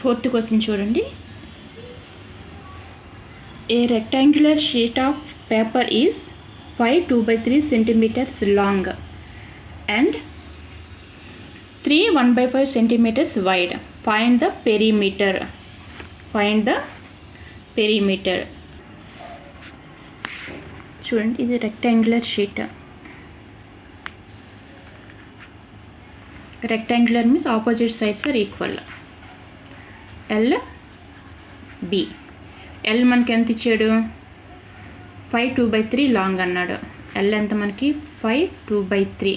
Fourth question చూడండి. A rectangular sheet of paper is 5 2/3 centimeters long and 3 1/5 centimeters wide. Find the perimeter. చూడండి, ఇది rectangular sheet. Rectangular means opposite sides are equal. L B. L మనకి ఎంత ఇచ్చాడు? 5 2/3 long అన్నాడు. L ఎంత మనకి? 5 2/3.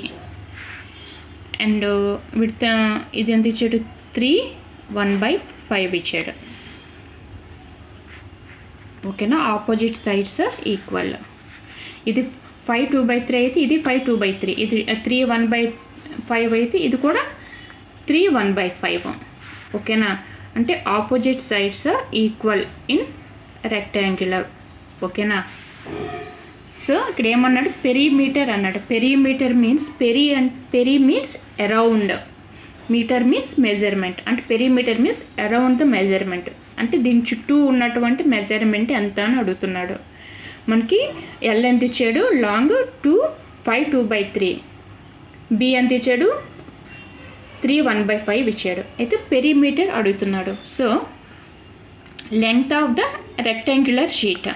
And width ఇది ఎంత ఇచ్చాడు? 3 1/5 ఇచ్చాడు. ఓకేనా? Opposite sides are equal. ఇది 5 2/3 అయితే ఇది 5 2/3. ఇది 3 1/5 అయితే ఇది కూడా 3 1/5. ఓకేనా? అంటే opposite sides are equal in rectangular. ఓకేనా? సో ఇక్కడ ఏమన్నాడు? పెరిమీటర్ అన్నాడు. Perimeter means peri means around, metre means measurement. అంటే perimeter means around the measurement. అంటే దీని చుట్టూ ఉన్నటువంటి మెజర్మెంట్ ఎంత అని అడుగుతున్నాడు. మనకి ఎల్ ఎంత ఇచ్చాడు? లాంగ్ 5 2/3. బి ఎంత ఇచ్చాడు? 3 1/5 ఇచ్చాడు. అయితే పెరిమీటర్ అడుగుతున్నాడు. So length of the rectangular sheet.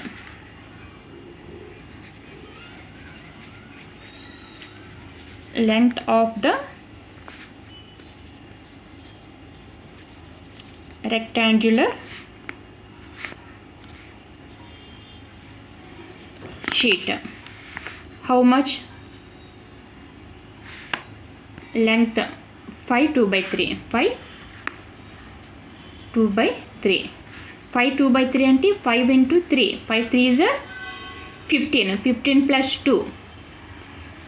Length of the rectangular sheet. How much? Length 5 2/3. 5 2/3. 5 2/3 అంటే 5 into 3. 5 3s are 15. 15 plus 2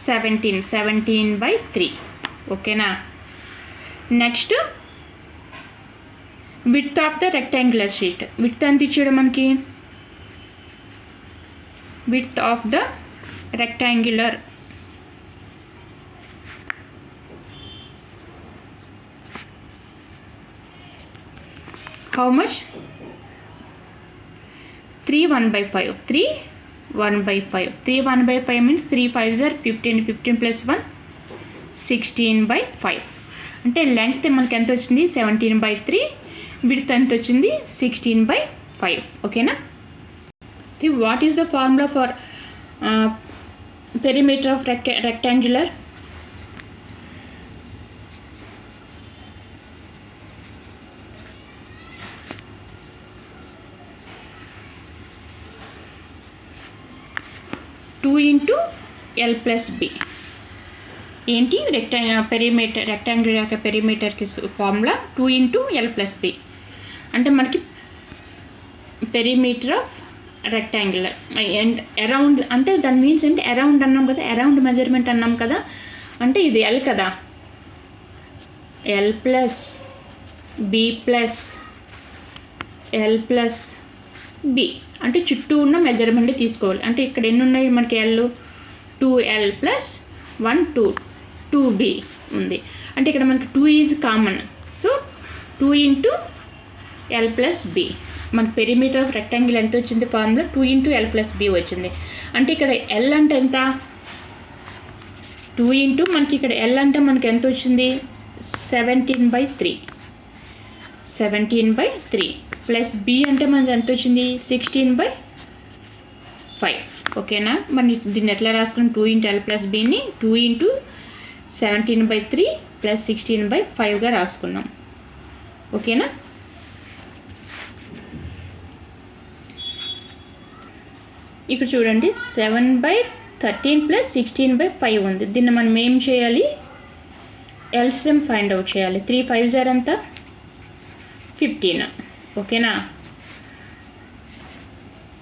17. 17/3. ఓకేనా? Next width of the rectangular sheet. Width ఎంత ఇచ్చాడు మనకి? Width of the rectangular how much? 3 1/5. 3 1/5. 3 1/5 means 3 5s are 15. 15 plus 1 16/5. అంటే length మనకి ఎంత వచ్చింది? 17/3. Width ఎంత వచ్చింది? 16/5. ఓకేనా? What is the formula for perimeter of rectangular? Two into L plus B. ఏంటి? రెక్టాంగులర్ యొక్క పెరిమీటర్కి formula 2 into L plus B. అంటే మనకి perimeter of rectangular and around అంటే దాని మీన్స్ అంటే అరౌండ్ అన్నాం కదా, అరౌండ్ మెజర్మెంట్ అన్నాం కదా. అంటే ఇది ఎల్ కదా, L plus B plus L plus B. అంటే చుట్టూ ఉన్న మెజర్మెంట్ తీసుకోవాలి. అంటే ఇక్కడ ఎన్ని ఉన్నాయి మనకి? ఎల్ 2L ప్లస్ 1 2B ఉంది. అంటే ఇక్కడ మనకి 2 is common. So 2 into L plus B. మన పెరిమీటర్ ఆఫ్ రెక్టాంగిల్ ఎంత వచ్చింది? Formula 2 into L plus B వచ్చింది. అంటే ఇక్కడ ఎల్ అంటే ఎంత? 2 into మనకి ఇక్కడ ఎల్ అంటే మనకి ఎంత వచ్చింది? 17/3. 17/3 ప్లస్ బి అంటే మనకి ఎంత వచ్చింది? 16/5. ఓకేనా? మరి దీన్ని ఎట్లా రాసుకున్నాం? 2 into L plus Bని 2 into 17/3 ప్లస్ 16/5గా రాసుకున్నాం. ఓకేనా? ఇక్కడ చూడండి 7/13 ప్లస్ 16/5 ఉంది. దీన్ని మనం ఏం చేయాలి? ఎల్సిఎం ఫైండ్ అవుట్ చేయాలి. 3 5s are ఎంత? 15. ఓకేనా?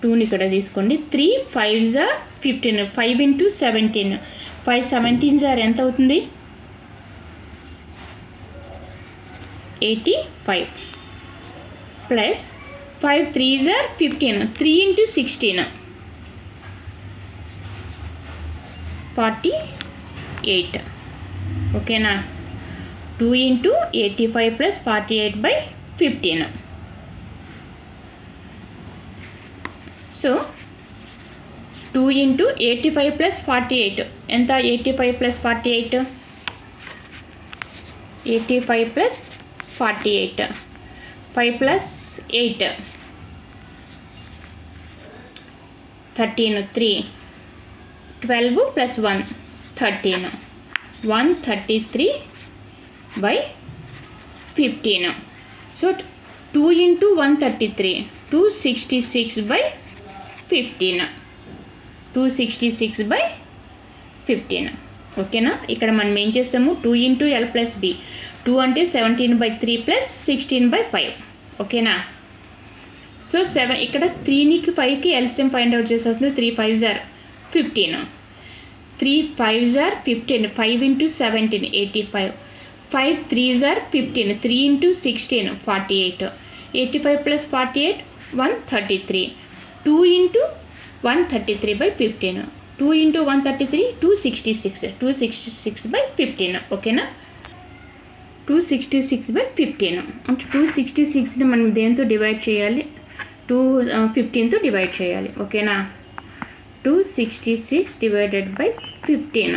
2ని ఇక్కడ తీసుకోండి. 3 5s are 15. 5 into 17. 5 17s are ఎంత అవుతుంది? 85 ప్లస్ 5 3s are 15. 3 into 16 48. ఓకేనా? 2 into 85 plus 48/5. 15. So 2 into 85 plus 48 ఎంత? 85 plus 48, 85 plus 48, 5 plus 8, 13, 3, 12 plus 1, 13, 133 by 15. So 2 into 133, 266 by 15, 266 by 15. ఓకేనా? ఇక్కడ మనం ఏం చేస్తాము, 2 into L plus B, 2 అంటే 17/3 plus 16/5. ఓకేనా? సో 7 ఇక్కడ 3కి 5కి ఎల్సిఎం ఫైండ్ అవుట్ చేస్తుంది. 3 5s are 15, 3 5s are 15, 5 into 17 85, 5 3s are 15, 3 into 16 48, 85 plus 48 133, 2 into 133 by 15, 2 into 133 266, 266 by 15. ఓకేనా? 266 by 15 అంటే 266ని మనం దేంతో డివైడ్ చేయాలి, 15తో డివైడ్ చేయాలి. ఓకేనా? 266 divided by 15.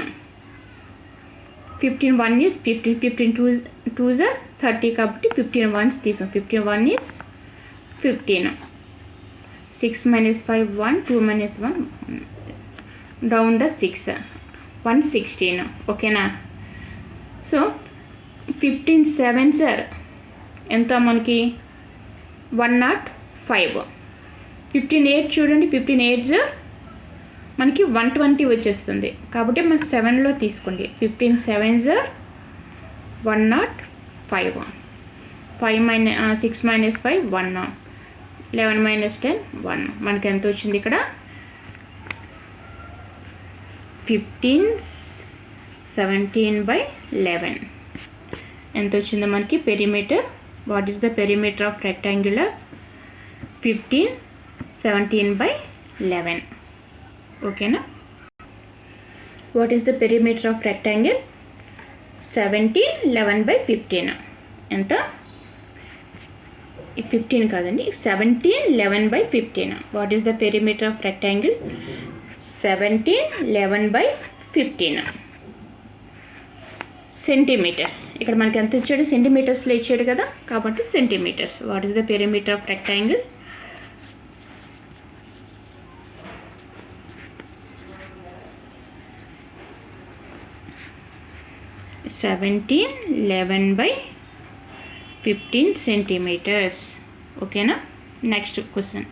15 1 is 15, 15 2s are 30 కాబట్టి 15 1s తీసాం. 15 1 is 15, 6 minus 5 1, 2 minus 1 down the 6, 116. ఓకేనా? సో 15 7s are ఎంత మనకి 105. 15 8 చూడండి, 15 8s మనకి 120 వచ్చేస్తుంది. కాబట్టి మనం 7లో తీసుకోండి. 15 7s are 105, 6 minus 5 1, 11 minus 10 1. మనకి ఎంత వచ్చింది ఇక్కడ? 15 17 by 11. ఎంత వచ్చిందో మనకి perimeter? What is the perimeter of rectangular? 15 17 by 11. ఓకేనా? What is the perimeter of rectangle? 17 11 by 15. ఎంత? 15 కాదండి, 17 11 by 15. What is the perimeter of rectangle? 17 11 by 15 centimetres. ఇక్కడ మనకి ఎంత ఇచ్చాడు? సెంటీమీటర్స్లో ఇచ్చాడు కదా, కాబట్టి centimetres. What is the perimeter of rectangle? 17 11 by 15 centimeters. ఓకేనా? Next question.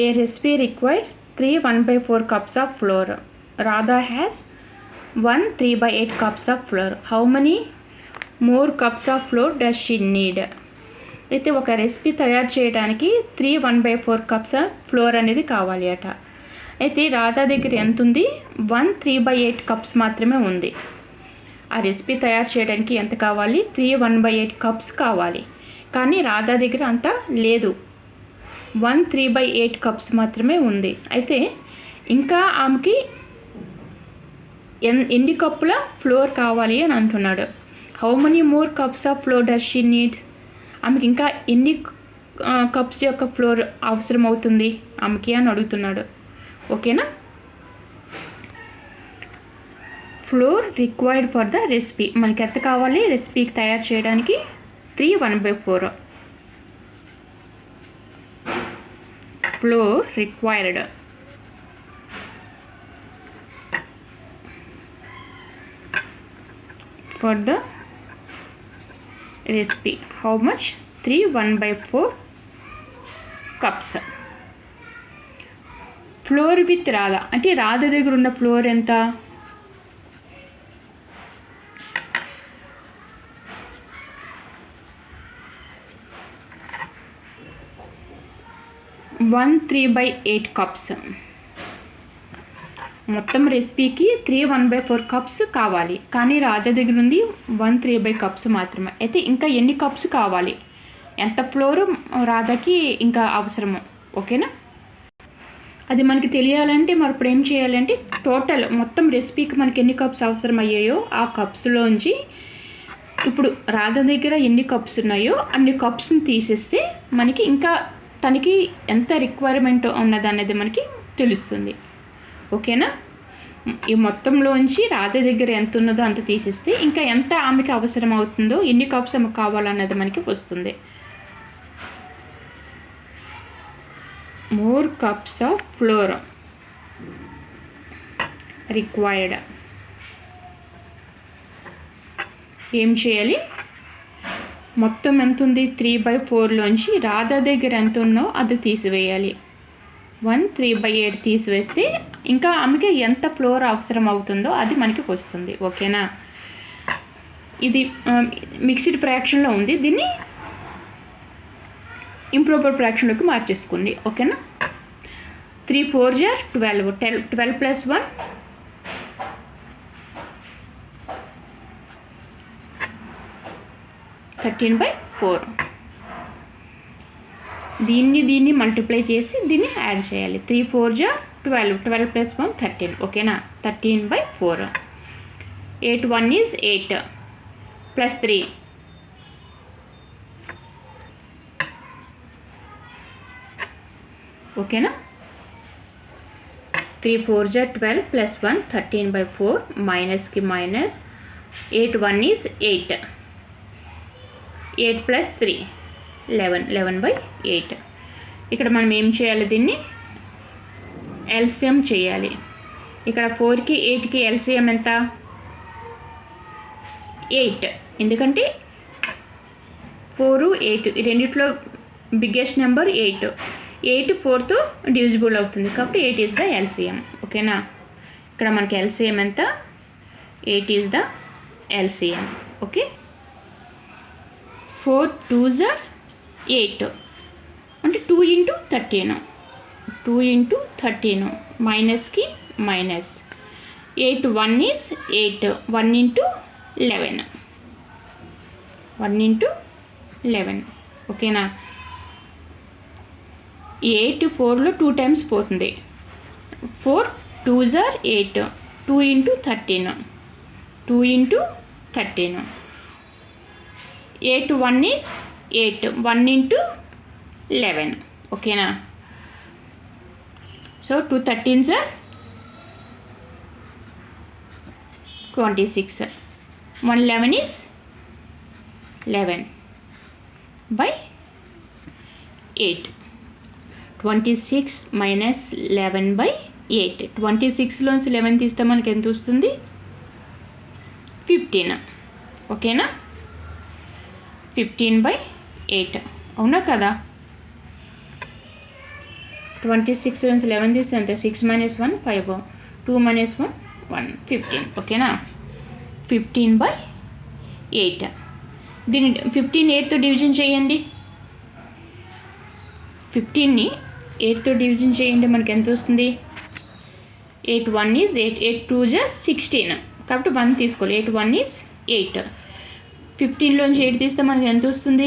A recipe requires 3 1/4 cups of flour. Radha has 1 3/8 cups of flour. How many more cups of flour does she need? అయితే ఒక recipe తయారు చేయడానికి 3 1/4 cups of flour అనేది కావాలి అట. అయితే రాధా దగ్గర ఎంత ఉంది? 1 3/8 cups మాత్రమే ఉంది. ఆ రెసిపీ తయారు చేయడానికి ఎంత కావాలి? 3 1/8 cups కావాలి. కానీ రాధా దగ్గర అంత లేదు, 1 3/8 cups మాత్రమే ఉంది. అయితే ఇంకా ఆమెకి ఎన్ని కప్పుల ఫ్లోర్ కావాలి అని అంటున్నాడు. How many more cups of floor does she needs? ఆమెకి ఇంకా ఎన్ని కప్స్ యొక్క ఫ్లోర్ అవసరం అవుతుంది ఆమెకి అని అడుగుతున్నాడు. ఓకేనా? Floor required for the recipe. మనకి ఎంత కావాలి రెసిపీకి తయారు చేయడానికి? 3 1/4 floor required for the recipe. How much? 3 1/4 cups. Floor with Radha అంటే రాధా దగ్గర ఉన్న ఫ్లోర్ ఎంత? 1 3/8 cups. మొత్తం రెసిపీకి 3 1/4 cups కావాలి, కానీ రాధా దగ్గర ఉంది 1 3/8 cups మాత్రమే. అయితే ఇంకా ఎన్ని కప్స్ కావాలి, ఎంత ఫ్లోర్ రాధాకి ఇంకా అవసరము? ఓకేనా? అది మనకి తెలియాలంటే మరి ఇప్పుడు ఏం చేయాలంటే టోటల్ మొత్తం రెసిపీకి మనకి ఎన్ని కప్స్ అవసరం అయ్యాయో ఆ కప్స్లోంచి ఇప్పుడు రాధ దగ్గర ఎన్ని కప్స్ ఉన్నాయో అన్ని కప్స్ని తీసేస్తే మనకి ఇంకా తనకి ఎంత రిక్వైర్మెంట్ ఉన్నదనేది మనకి తెలుస్తుంది. ఓకేనా? ఈ మొత్తంలోంచి రాధ దగ్గర ఎంత ఉన్నదో అంత తీసేస్తే ఇంకా ఎంత ఆమెకి అవసరం అవుతుందో, ఎన్ని కప్స్ ఆమెకు కావాలన్నది మనకి వస్తుంది. More cups of floor required. ఏం చేయాలి? మొత్తం ఎంత ఉంది? 3/4లోంచి రాధ దగ్గర ఎంత ఉన్నో అది తీసివేయాలి. 3/8 తీసివేస్తే ఇంకా ఆమెకి ఎంత ఫ్లోర్ అవసరం అవుతుందో అది మనకి వస్తుంది. ఓకేనా? ఇది మిక్స్డ్ ఫ్రాక్షన్లో ఉంది, దీన్ని ఇంప్రాపర్ ఫ్రాక్షన్లోకి మార్చేసుకోండి. ఓకేనా? 3 4 12 12 + 1 13/4. దీన్ని మల్టిప్లై చేసి దీన్ని యాడ్ చేయాలి. 3 4 12 12 + 1 13. ఓకేనా? 13/4. 8 1 is 8 +3 ఓకేనా? 3 4 12 + 1 13/4 మైనస్కి మైనస్. 8 1 is 8 8 + 3 11 11/8. ఇక్కడ మనం ఏం చేయాలి? దీన్ని ఎల్సిఎం చేయాలి. ఇక్కడ 4కి 8కి ఎల్సిఎం ఎంత? 8. ఎందుకంటే 4 8 ఈ రెండిట్లో బిగ్గెస్ట్ నెంబర్ 8. 8 4తో డివిజిబుల్ అవుతుంది కాబట్టి 8 ఈజ్ ద ఎల్సిఎం. ఓకేనా? ఇక్కడ మనకి ఎల్సిఎం ఎంత? 8 is the LCM. Okay. 4 2s are 8 అంటే 2 × 13. 2 × 13 మైనస్కి మైనస్. 8 1 is 8 1 × 11 1 × 11. ఓకేనా? 8 4లో 2 టైమ్స్ పోతుంది. 4 2s are 8 2 × 13 2 × 13. 8 1 is 8 1 × 11. ఓకేనా? So 2 13s are 26. 1 11 is 11/8. 26 minus 11/8. 26లోంచి 11 తీస్తే మనకి ఎంత వస్తుంది? 15. ఓకేనా? 15/8. అవునా కదా? 26లోంచి 11 తీస్తే ఎంత? 6 - 1 5 2 - 1 1 15. ఓకేనా? 15/8. దీన్ని 15 8తో డివిజన్ చేయండి. 15ని 8తో డివిజన్ చేయండి. మనకి ఎంత వస్తుంది? 8 1 is 8 8 2s are 16 కాబట్టి 1 తీసుకోవాలి. 8 1 is 8. 15లోంచి 8 తీస్తే మనకి ఎంత వస్తుంది?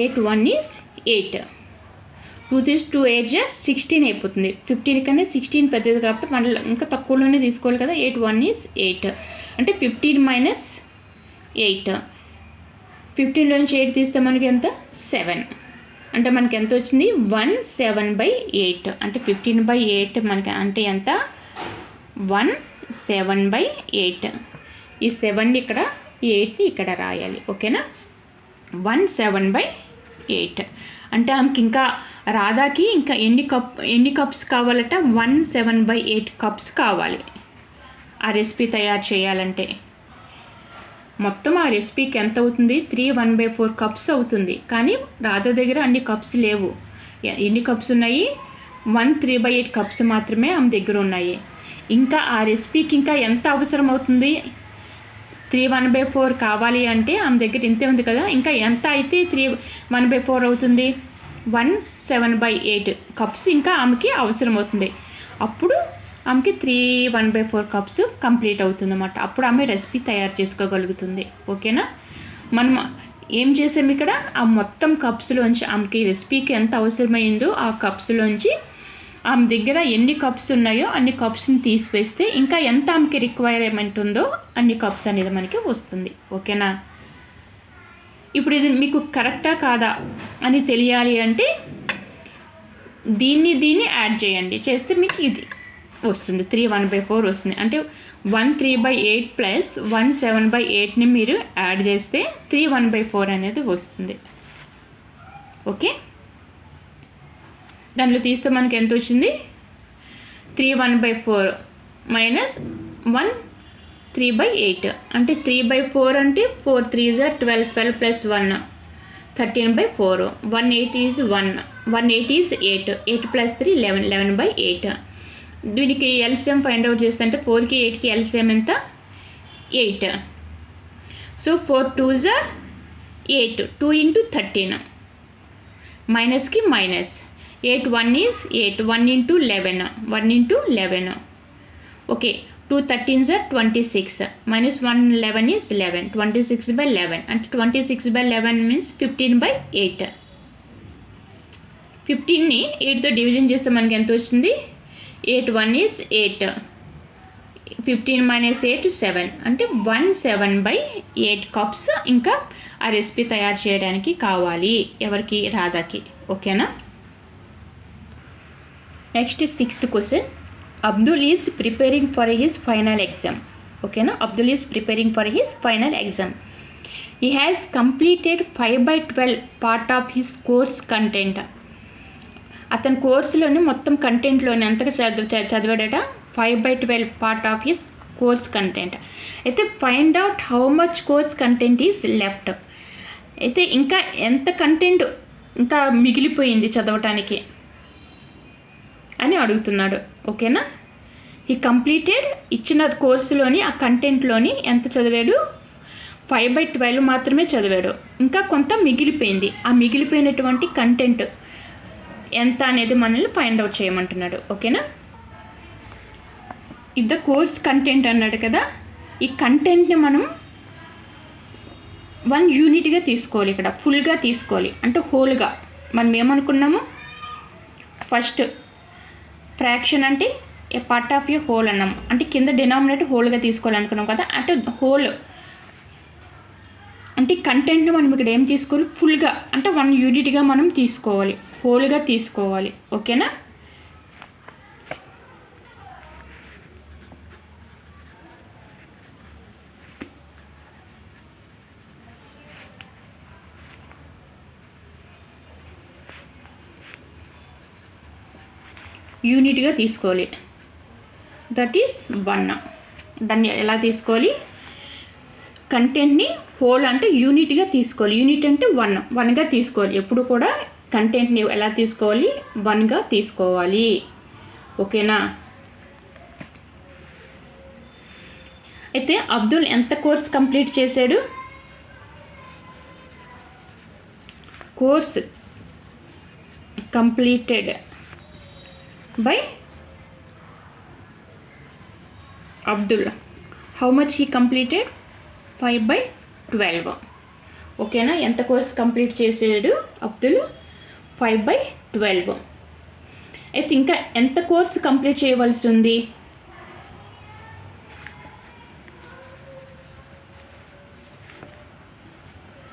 8 1 is 8 2 తీసి 2 8 16 అయిపోతుంది. 15 కన్నా 16 పెద్దది కాబట్టి మళ్ళీ ఇంకా తక్కువలోనే తీసుకోవాలి కదా. 8 1 is 8 అంటే 15 - 8. 15లోంచి 8 తీస్తే మనకి ఎంత? 7 అంటే మనకి ఎంత వచ్చింది? 1/7/8 అంటే 15/8 మనకి అంటే ఎంత? 1/7/8. ఈ 7ని ఇక్కడ 8ని ఇక్కడ రాయాలి. ఓకేనా? 1/7/8 అంటే ఆమెకి ఇంకా రాధాకి ఇంకా ఎన్ని కప్స్ కావాలట? 1/7/8 కప్స్ కావాలి ఆ రెసిపీ తయారు చేయాలంటే. మొత్తం ఆ రెసిపీకి ఎంత అవుతుంది? 3 1/4 కప్స్ అవుతుంది. కానీ రాధా దగ్గర అన్ని కప్స్ లేవు. ఎన్ని కప్స్ ఉన్నాయి? 1 3/8 కప్స్ మాత్రమే ఆమె దగ్గర ఉన్నాయి. ఇంకా ఆ రెసిపీకి ఇంకా ఎంత అవసరం అవుతుంది? 3 1/4 కావాలి అంటే ఆమె దగ్గర ఇంతే ఉంది కదా. ఇంకా ఎంత అయితే 3 1/4 అవుతుంది? 1/7/8 కప్స్ ఇంకా ఆమెకి అవసరం అవుతుంది. అప్పుడు ఆమెకి 3 1/4 కప్స్ కంప్లీట్ అవుతుంది అన్నమాట. అప్పుడు ఆమె రెసిపీ తయారు చేసుకోగలుగుతుంది. ఓకేనా? మనం ఏం చేసాము ఇక్కడ? ఆ మొత్తం కప్స్లోంచి ఆమెకి రెసిపీకి ఎంత అవసరమైందో ఆ కప్స్లోంచి ఆమె దగ్గర ఎన్ని కప్స్ ఉన్నాయో అన్ని కప్స్ని తీసివేస్తే ఇంకా ఎంత ఆమెకి రిక్వైర్మెంట్ ఉందో అన్ని కప్స్ అనేది మనకి వస్తుంది. ఓకేనా? ఇప్పుడు ఇది మీకు కరెక్టా కాదా అని తెలియాలి అంటే దీన్ని యాడ్ చేయండి. చేస్తే మీకు ఇది వస్తుంది, 3 1/4 వస్తుంది. అంటే 1 3/8 ప్లస్ 1 7/8ని మీరు యాడ్ చేస్తే 3 1/4 అనేది వస్తుంది. ఓకే, దాంట్లో తీస్తే మనకి ఎంత వచ్చింది? 3 1/4 మైనస్ 1 3/8 అంటే 3/4 అంటే 4 3s are 12 12 plus 1 13/4 1 8 is 1 1 8 is 8 8 plus 3 11 11/8. దీనికి ఎల్సిఎం ఫైండ్ అవుట్ చేస్తే అంటే 4కి 8కి ఎల్సిఎం ఎంత? 8. సో 4 2s are 8 2 into 13 మైనస్కి minus 8 1 is 8 1 into 11 1 into 11. Okay, 2 13s are 26 minus 1 11 is 11 26/11 అంటే 26/11 మీన్స్ 15/8. 15ని 8తో డివిజన్ చేస్తే మనకి ఎంత వచ్చింది? 8 1 is 8 15 minus 8 7 అంటే 1/7/8 కప్స్ ఇంకా ఆ రెసిపీ తయారు చేయడానికి కావాలి. ఎవరికి? రాధాకి. ఓకేనా? Next 6th question. Abdul is preparing for his final exam. ఓకేనా? Abdul is preparing for his final exam. He has completed 5/12 part of his course content. అతని కోర్సులోని మొత్తం కంటెంట్లోని ఎంతగా చదివాడట? 5/12 part of his course content. అయితే find out how much course content is left. అయితే ఇంకా ఎంత కంటెంట్ ఇంకా మిగిలిపోయింది చదవటానికి అని అడుగుతున్నాడు. ఓకేనా? ఈ కంప్లీటెడ్ ఇచ్చిన కోర్సులోని ఆ కంటెంట్లోని ఎంత చదివాడు? 5/12 మాత్రమే చదివాడు. ఇంకా కొంత మిగిలిపోయింది. ఆ మిగిలిపోయినటువంటి కంటెంట్ ఎంత అనేది మనల్ని ఫైండ్ అవుట్ చేయమంటున్నాడు. ఓకేనా? ఇది కోర్స్ కంటెంట్ అన్నాడు కదా, ఈ కంటెంట్ని మనం 1 యూనిట్గా తీసుకోవాలి. ఇక్కడ ఫుల్గా తీసుకోవాలి అంటే హోల్గా. మనం ఏమనుకున్నాము? ఫస్ట్ ఫ్రాక్షన్ అంటే ఏ పార్ట్ ఆఫ్ ఏ హోల్ అన్నాము. అంటే కింద డినామినేటర్ హోల్గా తీసుకోవాలనుకున్నాం కదా, అంటే హోల్ అంటే కంటెంట్ని మనం ఇక్కడ ఏం తీసుకోవాలి? ఫుల్గా అంటే 1 యూనిట్గా మనం తీసుకోవాలి, హోల్గా తీసుకోవాలి. ఓకేనా? యూనిట్గా తీసుకోవాలి. That is 1. దాన్ని ఎలా తీసుకోవాలి? కంటెంట్ని హోల్ అంటే యూనిట్గా తీసుకోవాలి. యూనిట్ అంటే 1గా తీసుకోవాలి. ఎప్పుడు కూడా కంటెంట్ని ఎలా తీసుకోవాలి? 1గా తీసుకోవాలి. ఓకేనా? అయితే అబ్దుల్ ఎంత కోర్స్ కంప్లీట్ చేశాడు? Course completed by Abdul. How much he completed? 5/12. ఓకేనా? ఎంత కోర్స్ కంప్లీట్ చేసాడు అబ్దుల్? 5/12. అయితే ఇంకా ఎంత కోర్స్ కంప్లీట్ చేయవలసి ఉంది?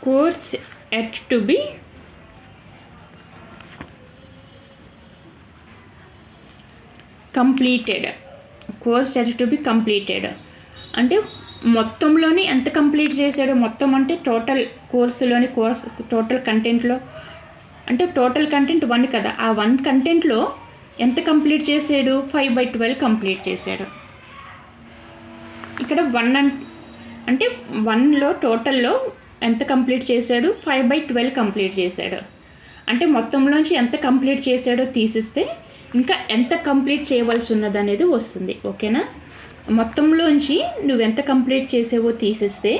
Course at to be completed. Course at to be completed అంటే మొత్తంలోని ఎంత కంప్లీట్ చేశాడో, మొత్తం అంటే టోటల్ కోర్సులోని టోటల్ కంటెంట్లో అంటే టోటల్ కంటెంట్ 1 కదా, ఆ 1 కంటెంట్లో ఎంత కంప్లీట్ చేశాడు? 5/12 కంప్లీట్ చేశాడు. ఇక్కడ 1 అంటే 1లో టోటల్లో ఎంత కంప్లీట్ చేశాడు? 5/12 కంప్లీట్ చేశాడు. అంటే మొత్తంలోంచి ఎంత కంప్లీట్ చేశాడో తీసిస్తే ఇంకా ఎంత కంప్లీట్ చేయవలసి ఉన్నది అనేది వస్తుంది. ఓకేనా? మొత్తంలోంచి నువ్వు ఎంత కంప్లీట్ చేసావో తీసేస్తే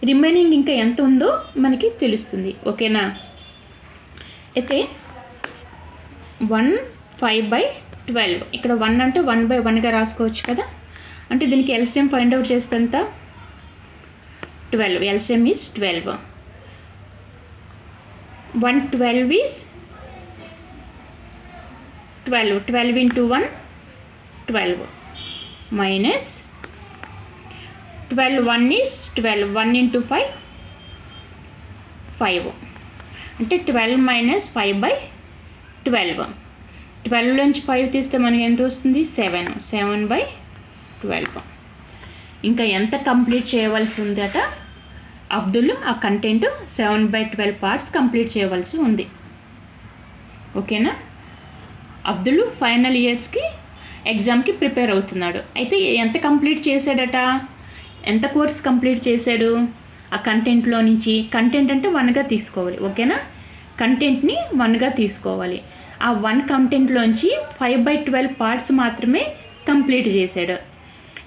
రిమైనింగ్ ఇంకా ఎంత ఉందో మనకి తెలుస్తుంది. ఓకేనా? అయితే 1 5/12 ఇక్కడ 1 అంటే 1/1గా రాసుకోవచ్చు కదా. అంటే దీనికి ఎల్సిఎం ఫైండ్ అవుట్ చేస్తే ఎంత? 12. LCM is 12. 1 12 is 12 into 1 12 minus 12 1 is 12 1 into 5 5 అంటే 12 minus 5 by 12 12 నుంచి 5 తీస్తే మనకి ఎంత వస్తుంది 7 by 12 ఇంకా ఎంత కంప్లీట్ చేయవలసి ఉందట అబ్దుల్ ఆ కంటెంట్ 7 by 12 పార్ట్స్ కంప్లీట్ చేయవలసి ఉంది ఓకేనా అబ్దుల్ ఫైనల్ ఇయర్స్కి ఎగ్జామ్కి ప్రిపేర్ అవుతున్నాడు అయితే ఎంత కంప్లీట్ చేశాడట ఎంత కోర్స్ కంప్లీట్ చేశాడు ఆ కంటెంట్లో నుంచి కంటెంట్ అంటే 1గా తీసుకోవాలి ఓకేనా కంటెంట్ని 1గా తీసుకోవాలి ఆ 1 కంటెంట్లోంచి 5 by 12 పార్ట్స్ మాత్రమే కంప్లీట్ చేశాడు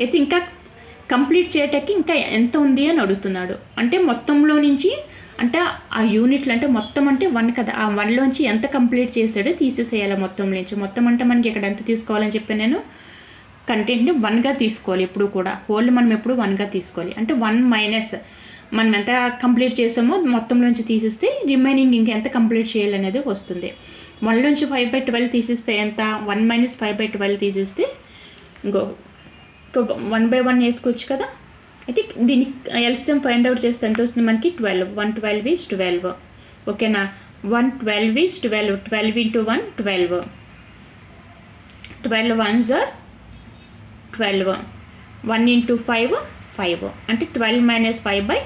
అయితే ఇంకా కంప్లీట్ చేయటానికి ఇంకా ఎంత ఉంది అని అడుగుతున్నాడు అంటే మొత్తంలో నుంచి అంటే ఆ యూనిట్లు అంటే మొత్తం అంటే 1 కదా ఆ 1లోంచి ఎంత కంప్లీట్ చేశాడో తీసేసేయాలి మొత్తం నుంచి మొత్తం అంటే మనకి ఇక్కడ ఎంత తీసుకోవాలని చెప్పాను నేను కంటెంట్ని 1గా తీసుకోవాలి ఎప్పుడు కూడా హోల్ మనం ఎప్పుడు 1గా తీసుకోవాలి అంటే 1 మైనస్ మనం ఎంత కంప్లీట్ చేసామో మొత్తంలోంచి తీసేస్తే రిమైనింగ్ ఇంకెంత కంప్లీట్ చేయాలనేది వస్తుంది 1లోంచి 5 by 12 తీసేస్తే ఎంత 1 minus 5 by 12 తీసేస్తే ఇంకో 1 by 1 వేసుకోవచ్చు కదా అయితే దీన్ని ఎల్సిఎం ఫైండ్ అవుట్ చేస్తే ఎంత వస్తుంది మనకి 12 is 12 ఓకేనా 12 is 12 into 1 12 ones are 12 1 into 5 అంటే 12 minus 5 by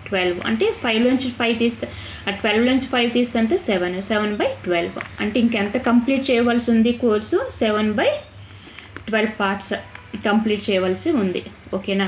12 అంటే 5లోంచి 5 తీస్తే 12లోంచి 5 తీస్తే అంతే 7 by 12 అంటే ఇంకెంత కంప్లీట్ చేయవలసి ఉంది కోర్సు 7 by 12 పార్ట్స్ కంప్లీట్ చేయవలసి ఉంది ఓకేనా